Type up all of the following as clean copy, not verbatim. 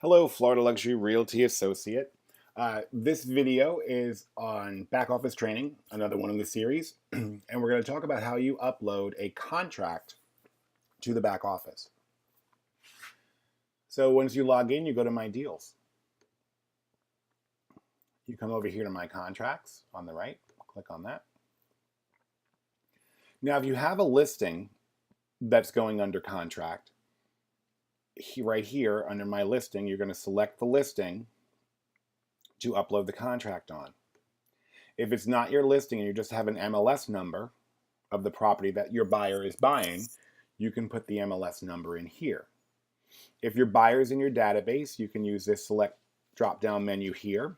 Hello, Florida Luxury Realty Associate. This video is on back office training, another one in the series, and we're going to talk about how you upload a contract to the back office. So once you log in, you go to My Deals. You come over here to My Contracts on the right, click on that. Now, if you have a listing that's going under contract, right here under My Listing, you're going to select the listing to upload the contract on. If it's not your listing and you just have an MLS number of the property that your buyer is buying, you can put the MLS number in here. If your buyer's in your database, you can use this select drop-down menu here.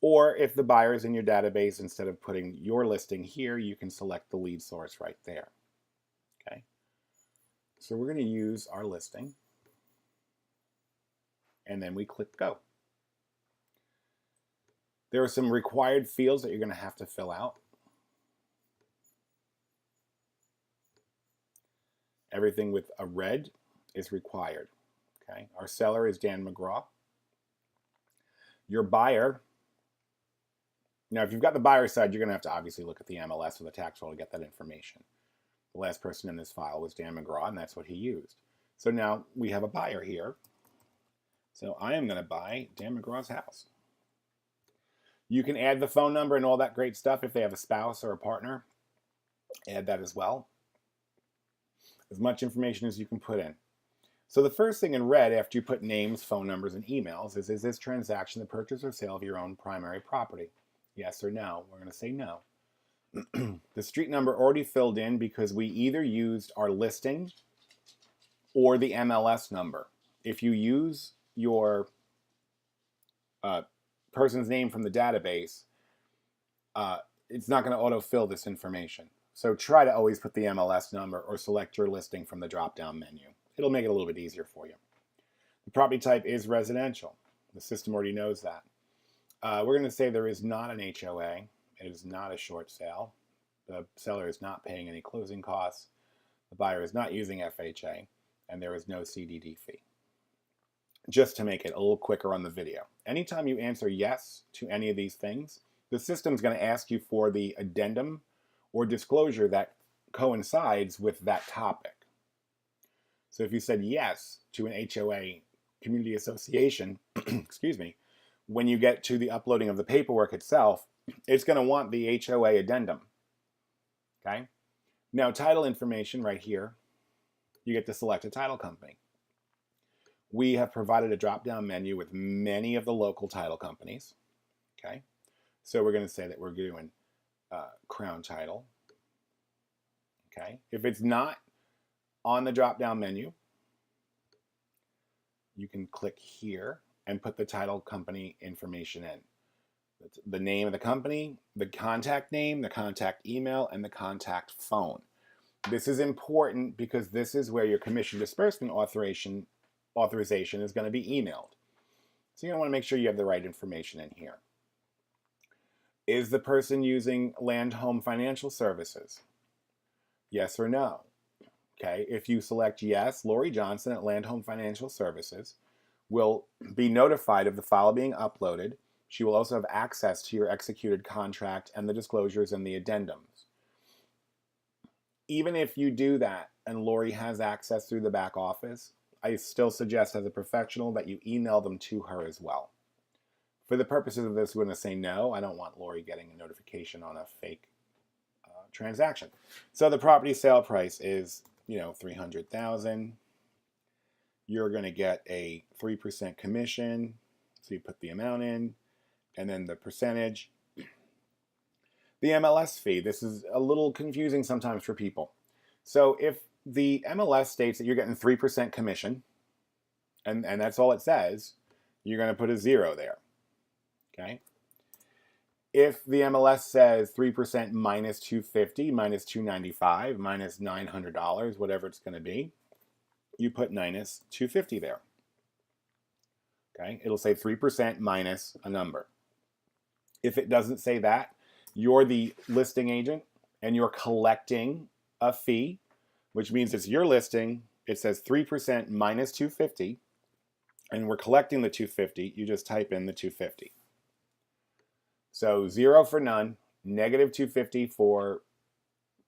Or if the buyer is in your database, instead of putting your listing here, you can select the lead source right there. Okay. So we're going to use our listing. And then we click Go. There are some required fields that you're going to have to fill out. Everything with a red is required. Okay. Our seller is Dan McGraw. Your buyer, now if you've got the buyer side, you're going to have to obviously look at the MLS or the tax roll to get that information. The last person in this file was Dan McGraw, and that's what he used. So now we have a buyer here. So I am going to buy Dan McGraw's house. You can add the phone number and all that great stuff if they have a spouse or a partner. Add that as well. As much information as you can put in. So the first thing in red after you put names, phone numbers, and emails is this transaction the purchase or sale of your own primary property? Yes or no? We're going to say no. The street number already filled in because we either used our listing or the MLS number. If you use your person's name from the database, it's not going to autofill this information. So try to always put the MLS number or select your listing from the drop-down menu. It'll make it a little bit easier for you. The property type is residential. The system already knows that. We're going to say there is not an HOA. It is not a short sale. The seller is not paying any closing costs. The buyer is not using FHA. And there is no CDD fee. Just to make it a little quicker on the video. Anytime you answer yes to any of these things, the system's going to ask you for the addendum or disclosure that coincides with that topic. So if you said yes to an HOA community association, excuse me, when you get to the uploading of the paperwork itself, it's going to want the HOA addendum. Okay? Now, title information right here, you get to select a title company. We have provided a drop-down menu with many of the local title companies. Okay? So we're going to say that we're doing Crown Title. Okay? If it's not on the drop-down menu, you can click here and put the title company information in. The name of the company, the contact name, the contact email, and the contact phone. This is important because this is where your commission disbursement authorization is going to be emailed. So you're going to want to make sure you have the right information in here. Is the person using Land Home Financial Services? Yes or no? Okay, if you select yes, Lori Johnson at Land Home Financial Services will be notified of the file being uploaded. She will also have access to your executed contract and the disclosures and the addendums. Even if you do that and Lori has access through the back office, I still suggest as a professional that you email them to her as well. For the purposes of this, we're going to say no. I don't want Lori getting a notification on a fake transaction. So the property sale price is, $300,000. You're going to get a 3% commission. So you put the amount in, and then the percentage. The MLS fee. This is a little confusing sometimes for people. So if the MLS states that you're getting 3% commission, and that's all it says, you're going to put a 0 there. Okay? If the MLS says 3% minus $250, minus $295, minus $900, whatever it's going to be, you put minus $250 there. Okay? It'll say 3% minus a number. If it doesn't say that, you're the listing agent and you're collecting a fee, which means it's your listing. It says 3% minus $250. and we're collecting the 250, you just type in the 250. So 0 for none, negative 250 for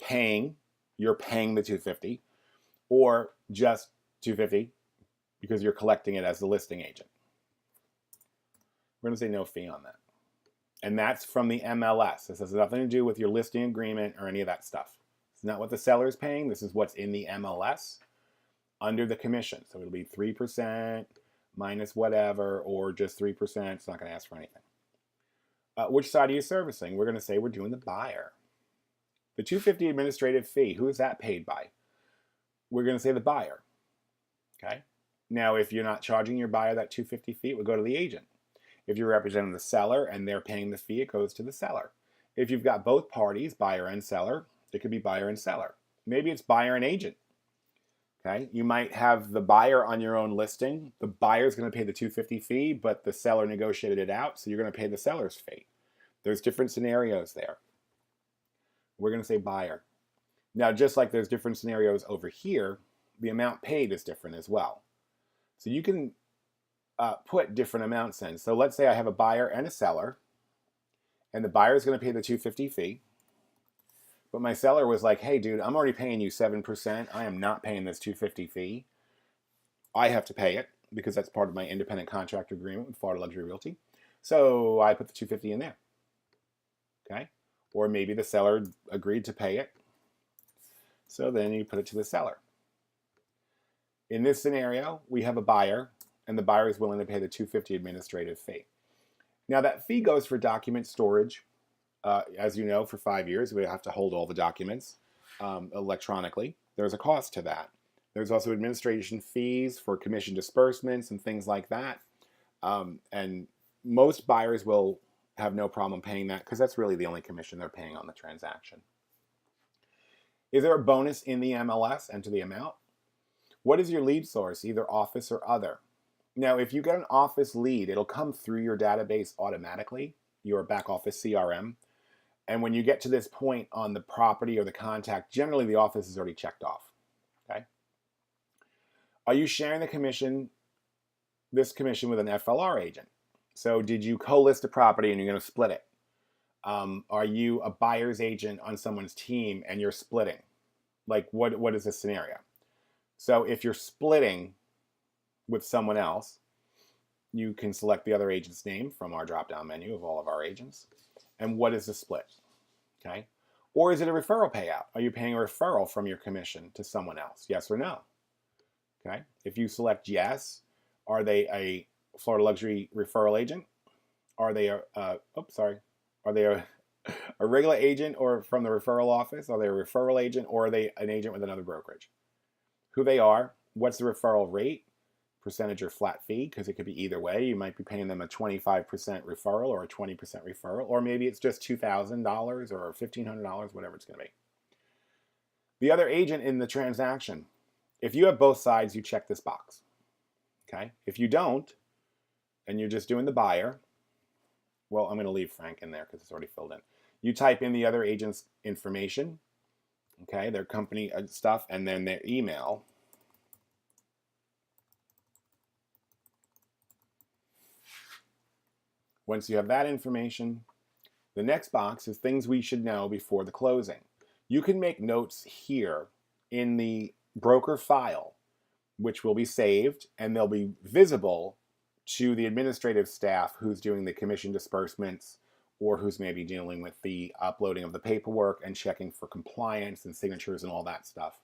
paying, you're paying the 250, or just 250 because you're collecting it as the listing agent. We're going to say no fee on that. And that's from the MLS. This has nothing to do with your listing agreement or any of that stuff. It's not what the seller is paying. This is what's in the MLS under the commission. So it'll be 3% minus whatever, or just 3%. It's not going to ask for anything. Which side are you servicing? We're going to say we're doing the buyer. The $250 administrative fee, who is that paid by? We're going to say the buyer. Okay. Now, if you're not charging your buyer that $250 fee, it would go to the agent. If you're representing the seller and they're paying the fee, it goes to the seller. If you've got both parties, buyer and seller, it could be buyer and seller. Maybe it's buyer and agent. Okay. You might have the buyer on your own listing. The buyer's going to pay the $250 fee, but the seller negotiated it out, so you're going to pay the seller's fee. There's different scenarios there. We're going to say buyer. Now, just like there's different scenarios over here, the amount paid is different as well. So you can put different amounts in. So let's say I have a buyer and a seller, and the buyer is going to pay the $250 fee. But my seller was like, hey, dude, I'm already paying you 7%. I am not paying this $250 fee. I have to pay it because that's part of my independent contractor agreement with Florida Luxury Realty. So I put the $250 in there. Okay? Or maybe the seller agreed to pay it. So then you put it to the seller. In this scenario, we have a buyer, and the buyer is willing to pay the $250 administrative fee. Now that fee goes for document storage. As you know, for 5 years, we have to hold all the documents electronically. There's a cost to that. There's also administration fees for commission disbursements and things like that. And most buyers will have no problem paying that because that's really the only commission they're paying on the transaction. Is there a bonus in the MLS? Enter the amount. What is your lead source, either office or other? Now, if you get an office lead, it'll come through your database automatically, your back office CRM. And when you get to this point on the property or the contact, generally the office is already checked off. Okay. Are you sharing the commission, this commission with an FLR agent? So did you co-list a property and you're going to split it? Are you a buyer's agent on someone's team and you're splitting? Like what is the scenario? So if you're splitting with someone else, you can select the other agent's name from our drop-down menu of all of our agents. And what is the split? Okay. Or is it a referral payout? Are you paying a referral from your commission to someone else? Yes or no? Okay. If you select yes, are they a Florida Luxury referral agent? Are they Are they a regular agent or from the referral office? Are they a referral agent, or are they an agent with another brokerage? Who they are, what's the referral rate, percentage or flat fee, because it could be either way. You might be paying them a 25% referral or a 20% referral, or maybe it's just $2,000 or $1,500, whatever it's going to be. The other agent in the transaction, if you have both sides, you check this box. Okay? If you don't, and you're just doing the buyer, well, I'm going to leave Frank in there because it's already filled in. You type in the other agent's information, okay, their company stuff, and then their email. Once you have that information, the next box is things we should know before the closing. You can make notes here in the broker file, which will be saved, and they'll be visible to the administrative staff who's doing the commission disbursements or who's maybe dealing with the uploading of the paperwork and checking for compliance and signatures and all that stuff.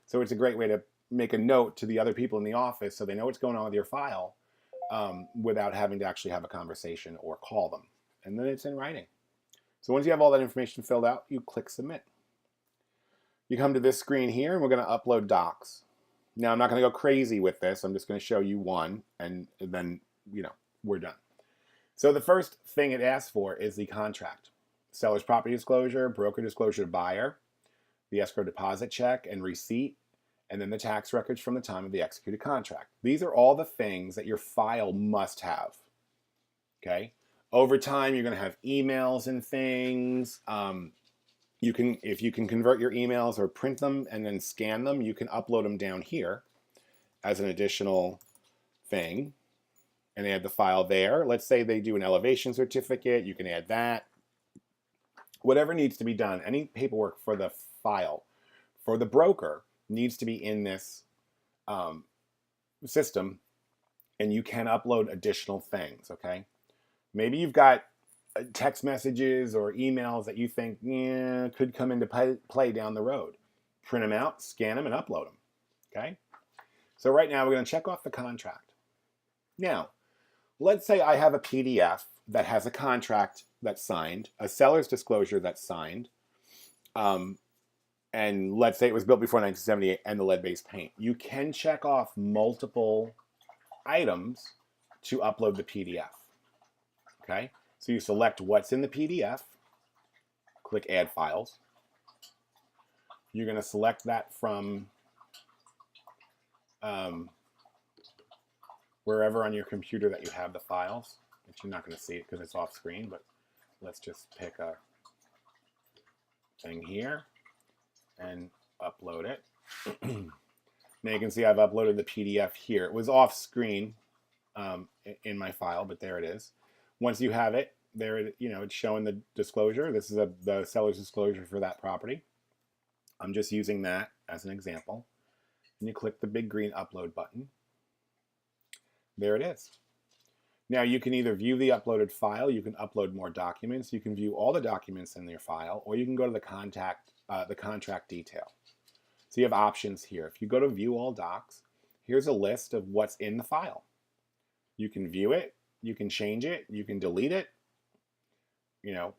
So it's a great way to make a note to the other people in the office so they know what's going on with your file without having to actually have a conversation or call them. And then it's in writing. So once you have all that information filled out, you click submit. You come to this screen here and we're going to upload docs. Now, I'm not going to go crazy with this. I'm just going to show you one, and then, we're done. So the first thing it asks for is the contract. Seller's property disclosure, broker disclosure to buyer, the escrow deposit check and receipt, and then the tax records from the time of the executed contract. These are all the things that your file must have. Okay? Over time, you're going to have emails and things. If you can convert your emails or print them and then scan them, you can upload them down here as an additional thing. and add the file there. Let's say they do an elevation certificate, you can add that. Whatever needs to be done, any paperwork for the file, for the broker, needs to be in this system, and you can upload additional things, okay? Maybe you've got text messages or emails that you think could come into play down the road. Print them out, scan them, and upload them, okay? So right now we're going to check off the contract. Now, let's say I have a PDF that has a contract that's signed, a seller's disclosure that's signed, and let's say it was built before 1978 and the lead-based paint. You can check off multiple items to upload the PDF, okay? So you select what's in the PDF, click Add Files. You're going to select that from wherever on your computer that you have the files. But you're not going to see it because it's off screen, but let's just pick a thing here and upload it. Now you can see I've uploaded the PDF here. It was off screen in my file, but there it is. Once you have it, there it's showing the disclosure. This is the seller's disclosure for that property. I'm just using that as an example. And you click the big green upload button. There it is. Now you can either view the uploaded file, you can upload more documents, you can view all the documents in your file, or you can go to the contract detail. So you have options here. If you go to view all docs, here's a list of what's in the file. You can view it, you can change it, you can delete it.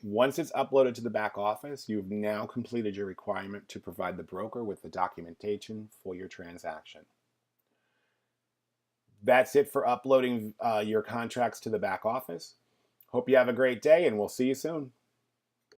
Once it's uploaded to the back office, you've now completed your requirement to provide the broker with the documentation for your transaction. That's it for uploading your contracts to the back office. Hope you have a great day, and we'll see you soon.